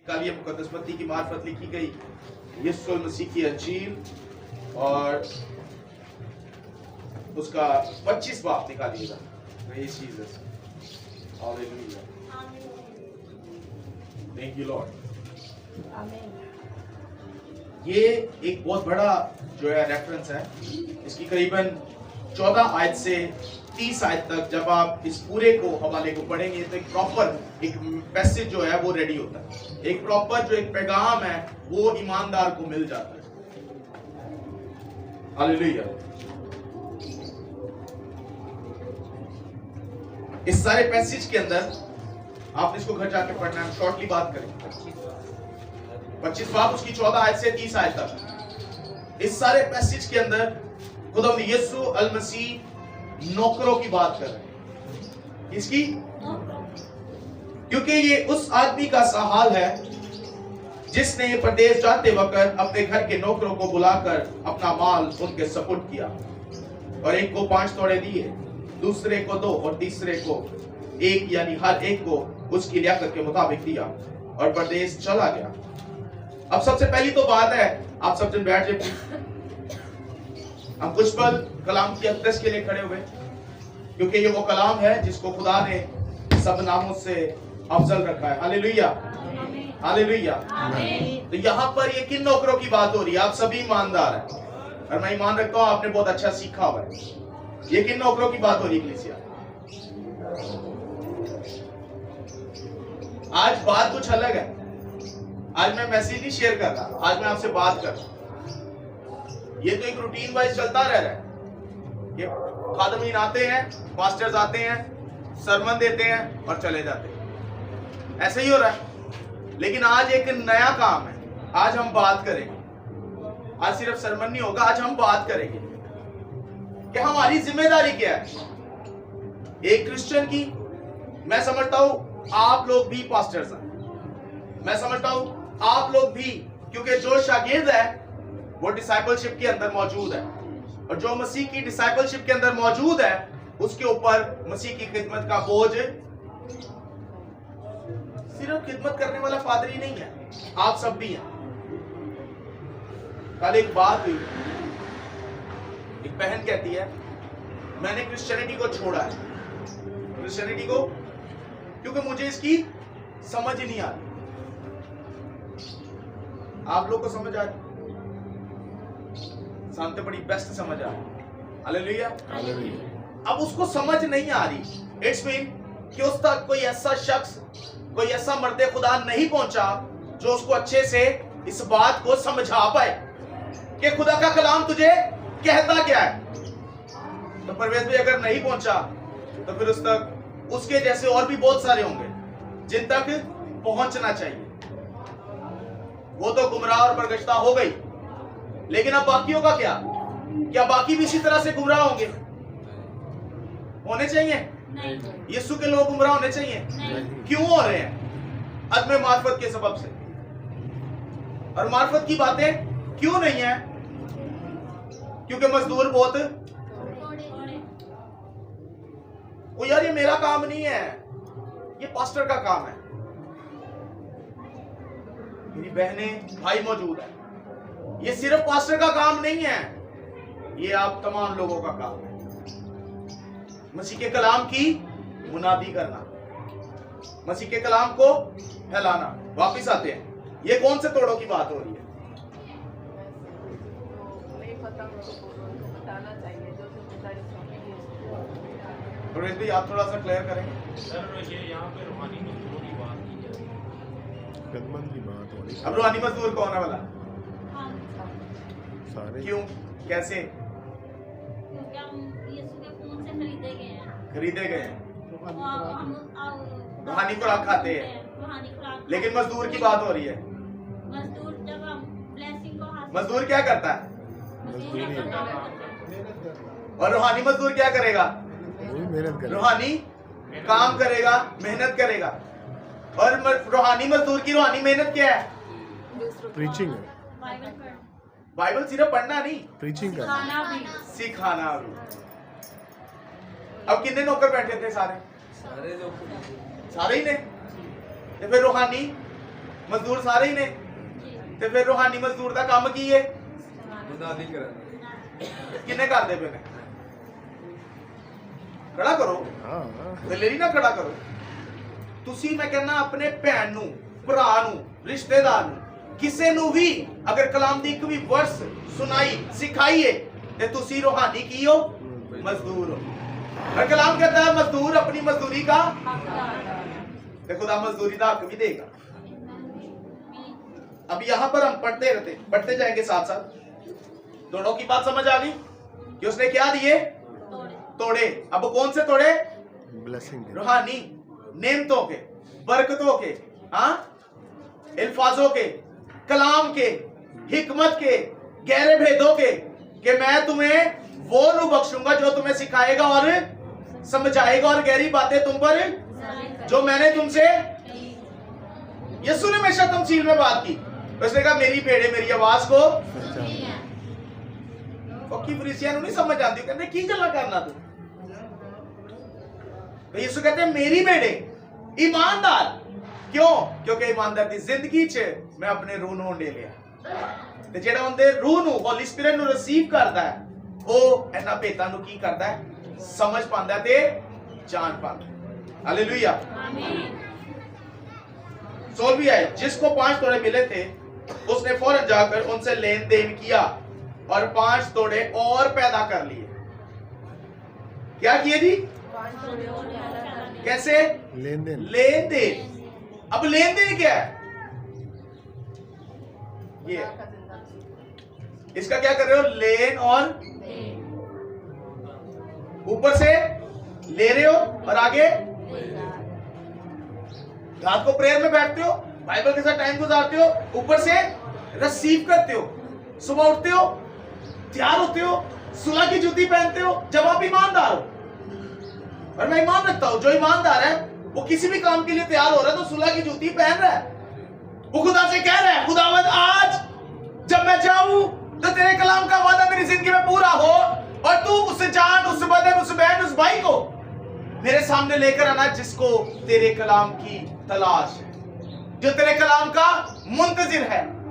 निकालिए मुकद्दस मत्ती की मार्फत लिखी गई यीशु मसीह की अंजील और उसका 25 बाब निकालिएगा। Praise Jesus, hallelujah, thank you Lord. आमीन। ये एक बहुत बड़ा जो है रेफरेंस है। इसकी करीबन 14 आयत से 30 आयत तक जब आप इस पूरे को हवाले को पढ़ेंगे तो एक प्रॉपर एक पैसेज जो है वो रेडी होता है। एक प्रॉपर जो एक पैगाम है वो ईमानदार को मिल जाता है। हालेलुया। इस सारे पैसेज के अंदर आपने इसको घर जाके पढ़ना है। शॉर्टली बात करेंगे। 25 बाब उसकी 14 आयत से 30 आयत तक। इस सारे पैसेज के अंदर खुदा यीशु अल मसीह नौकरों की बात कर रहे हैं। इसकी क्योंकि ये उस आदमी का सा हाल है जिसने प्रदेश जाते वक्त अपने घर के नौकरों को बुलाकर अपना माल उनके सपुर्द किया और एक को 5 तोड़े दिए, दूसरे को 2 और तीसरे को 1, यानी हर एक को उसकी लियाकत के मुताबिक दिया और प्रदेश चला गया। अब सबसे पहली तो बात है, आप सब जन बैठ जाइए। हम कुछ पल कलाम की अक्दस के लिए खड़े हुए क्योंकि ये वो कलाम है जिसको खुदा ने सब नामों से अफजल रखा है। Hallelujah, hallelujah. तो यहाँ पर ये किन नौकरों की बात हो रही है? आप सभी ईमानदार हैं और मैं ईमान रखता हूँ आपने बहुत अच्छा सीखा हुआ है। ये किन नौकरों की बात हो रही है कलीसिया? आज बात कुछ अलग है। आज मैं मैसेज नहीं शेयर कर रहा, आज मैं आपसे बात कर रहा हूं। ये तो एक रूटीन वाइज चलता रह रहा है। ये खादमीन आते हैं, मास्टर्स आते हैं, सरमन देते हैं और चले जाते हैं, ऐसे ही हो रहा है। लेकिन आज एक नया काम है। आज हम बात करेंगे। आज सिर्फ सरमन नहीं होगा, आज हम बात करेंगे कि हमारी जिम्मेदारी क्या है एक क्रिश्चियन की। मैं समझता हूं आप लोग भी पास्टर्स हैं। मैं समझता हूं आप लोग भी, क्योंकि जो शागिर्द है वो डिसाइपलशिप के अंदर मौजूद है और जो मसीह की डिसाइपलशिप के अंदर मौजूद है उसके ऊपर मसीह की खिदमत का बोझ सिर्फ खिदमत करने वाला पादरी नहीं है, आप सब भी हैं। कल एक बात हुई, एक बहन कहती है मैंने क्रिश्चियनिटी को छोड़ा है, क्रिश्चियनिटी को क्योंकि मुझे इसकी समझ ही नहीं आती। आप लोग को समझ आ रही? सामने बड़ी बेस्ट समझ आ रही। Hallelujah, hallelujah. अब उसको समझ नहीं आ रही, इट्स मीन कि उस तक कोई ऐसा शख्स, कोई ऐसा मर्दे खुदा नहीं पहुंचा जो उसको अच्छे से इस बात को समझा पाए कि खुदा का कलाम तुझे कहता क्या है। तो परवेज भी अगर नहीं पहुंचा तो फिर उस तक उसके जैसे और भी बहुत सारे होंगे जिन तक पहुंचना चाहिए। वो तो गुमराह और बरगश्ता हो गई, लेकिन अब बाकियों का क्या? क्या बाकी भी इसी तरह से गुमराह होंगे? होने चाहिए? यीशु के लोग गुमराह होने चाहिए? क्यों हो रहे हैं? अदम मार्फत के सबब से। और मार्फत की बातें क्यों नहीं है? क्योंकि मजदूर बहुत। वो यार ये मेरा काम नहीं है, ये पास्टर का काम है। मेरी बहनें भाई मौजूद है, ये सिर्फ पास्टर का काम नहीं है, ये आप तमाम लोगों का काम है। मसीह के कलाम की मुनादी करना, मसीह के कलाम को फैलाना। वापिस आते हैं, ये कौन से तोड़ों की बात हो रही है? भी आप थोड़ा सा क्लियर करेंगे सर। ये यहाँ पे रूहानी मजदूरों की बात की जा रही है। अब रूहानी मजदूर कौन है वाला? सारे। क्यों, कैसे? क्योंकि हम यीशु के खून से खरीदे गए हैं। खरीदे गए हैं, हम रूहानी खुराक खाते हैं। लेकिन मजदूर की बात हो रही है। मजदूर जब हम ब्लेसिंग को हासिल, मजदूर क्या करता है? और रूहानी मजदूर क्या करेगा? रूहानी काम करेगा, मेहनत करेगा। और रूहानी मजदूर की रूहानी मेहनत क्या है? प्रीचिंग है। बाइबल सिर्फ पढ़ना नहीं, प्रीचिंग करना, सिखाना भी। अब कितने नौकर बैठे थे? सारे ही ने। तो फिर रूहानी ਮਜ਼ਦੂਰ ਸਾਰੇ ਹੀ ਨੇ ਤੇ ਫਿਰ ਰੂਹਾਨੀ ਮਜ਼ਦੂਰ ਦਾ ਕੰਮ ਕੀ ਹੈ ਕਿੰਨੇ ਕਰਦੇ ਪਏ ਨੇ ਖੜਾ ਕਰੋ ਦਲੇਰੀ ਨਾ ਖੜਾ ਕਰੋ ਤੁਸੀਂ ਮੈਂ ਕਹਿੰਦਾ ਆਪਣੇ ਭੈਣ ਨੂੰ ਭਰਾ ਨੂੰ ਰਿਸ਼ਤੇਦਾਰ ਨੂੰ ਕਿਸੇ ਨੂੰ ਵੀ ਅਗਰ ਕਲਾਮ ਦੀ ਇੱਕ ਵੀ ਵਰਸ ਸੁਣਾਈ ਸਿਖਾਈਏ ਤੇ ਤੁਸੀਂ ਰੂਹਾਨੀ ਕੀ ਹੋ मजदूर हो और कलाम कहता है मजदूर अपनी मजदूरी का तो खुदा मजदूरी का हक भी देगा अब यहां पर हम पढ़ते जाएंगे साथ साथ दोनों की बात समझ आ गई कि उसने क्या दिए तोड़े अब कौन से तोड़े ब्लेसिंग रूहानी नेमतों के बरकतों के हाँ अल्फाजों के कलाम के हिकमत के गहरे भेदों के कि मैं तुम्हें वो रूह बख्शूंगा जो तुम्हें सिखाएगा और समझाएगा और गहरी बातें तुम पर जो मैंने तुमसे यीशु ने हमेशा तमसील में बात की उसने कहा मेरी भेड़े मेरी आवाज को फकी फरीसियां नहीं समझ आती कहते की गल्ला करना तू तो यीशु कहते मेरी भेड़े ईमानदार क्यों क्योंकि ईमानदार की जिंदगी च मैं अपने रूह ਨੂੰ ले लिया ਤੇ ਜਿਹੜਾ ਉਹਦੇ रूह ਨੂੰ ਹੋਲੀ ਸਪਿਰਿਟ ਨੂੰ ਰਿਸੀਵ ਕਰਦਾ ਹੈ ਉਹ ਇਹਨਾਂ ਭੇਤਾਂ ਨੂੰ ਕੀ ਕਰਦਾ ਹੈ ਸਮਝ ਪਾਉਂਦਾ ਤੇ ਜਾन पाता हालेलुया आमीन 16वीं आयत जिसको 5 तोड़े मिले थे उसने फौरन जाकर उनसे लेन देन किया और 5 तोड़े और पैदा कर लिए क्या किए जी कैसे लेन देन अब लेन देन क्या है ये इसका क्या कर रहे हो लेन और ऊपर से ले रहे हो और आगे रात को प्रेयर में बैठते हो बाइबल के साथ टाइम गुजारते हो ऊपर से रिसीव करते हो सुबह उठते हो तैयार होते हो सुलह की जूती पहनते हो जब आप ईमानदार हो और मैं ईमान रखता हूं जो ईमानदार है वो किसी भी काम के लिए तैयार हो रहा है तो सुलह की जूती पहन रहा है वो खुदा से कह रहा है खुदावंद आज जब मैं जाऊं तो तेरे कलाम का वादा मेरी जिंदगी में पूरा हो और तू उस जान उस बदन उस बहन उस भाई को मेरे सामने लेकर आना जिसको तेरे कलाम की तलाश है जो तेरे कलाम का मुंतजिर है